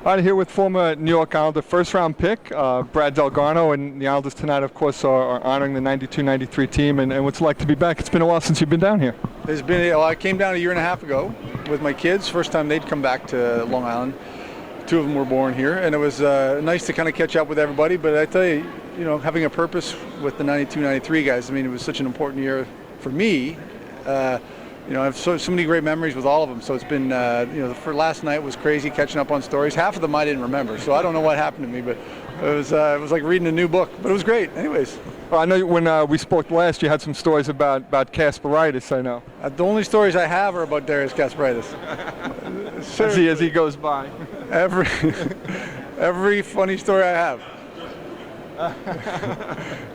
Out here with former New York Islander first-round pick, Brad Dalgarno, and the Islanders tonight, of course, are honoring the 92-93 team. And what's it like to be back? It's been a while since you've been down here. It's been. Well, I came down a year and a half ago with my kids. First time they'd come back to Long Island. Two of them were born here, and it was nice to kind of catch up with everybody. But I tell you, having a purpose with the 92-93 guys. I mean, it was such an important year for me. I have so many great memories with all of them. So it's been, for last night was crazy catching up on stories. Half of them I didn't remember, so I don't know what happened to me, but it was like reading a new book. But it was great. Anyways. Well, I know when we spoke last, you had some stories about Kasperitis. I know. The only stories I have are about Darius Kasperitis. as he goes by. Every funny story I have.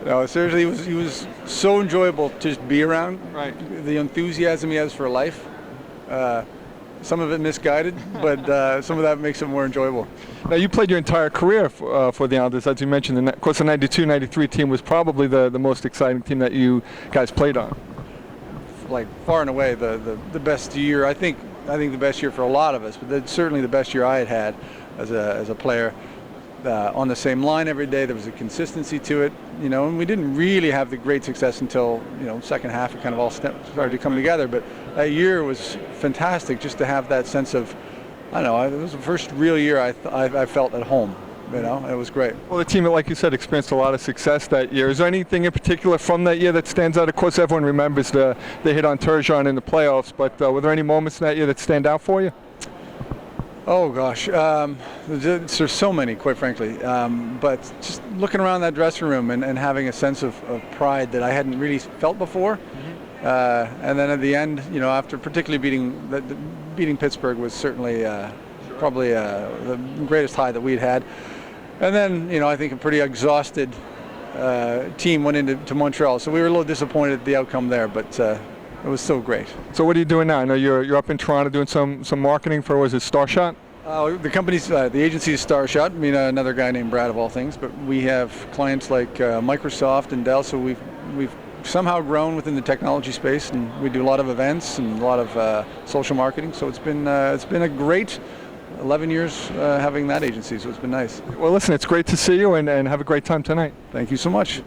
No, seriously, he was so enjoyable to just be around. Right. The enthusiasm he has for life. Some of it misguided, but some of that makes it more enjoyable. Now, you played your entire career for the Islanders, as you mentioned. And of course, the 92-93 team was probably the most exciting team that you guys played on. Like far and away the best year. I think the best year for a lot of us, but that's certainly the best year I had as a player. On the same line every day, there was a consistency to it, and we didn't really have the great success until second half. It kind of all started to come together. But that year was fantastic, just to have that sense of, I don't know, it was the first real year I felt at home. It was great. Well, the team, like you said, experienced a lot of success that year. Is there anything in particular from that year that stands out? Of course, everyone remembers the hit on Turgeon in the playoffs, but were there any moments in that year that stand out for you? Oh gosh, there's so many, quite frankly. But just looking around that dressing room and having a sense of pride that I hadn't really felt before. Mm-hmm. And then at the end, after particularly beating Pittsburgh was certainly probably the greatest high that we'd had. And then, I think a pretty exhausted team went into Montreal, so we were a little disappointed at the outcome there, but it was still great. So what are you doing now? I know you're up in Toronto doing some marketing for, was it Starshot? The company's, the agency is Starshot. I mean, another guy named Brad of all things. But we have clients like Microsoft and Dell. So we've somehow grown within the technology space, and we do a lot of events and a lot of social marketing. So it's been a great 11 years having that agency. So it's been nice. Well, listen, it's great to see you, and have a great time tonight. Thank you so much.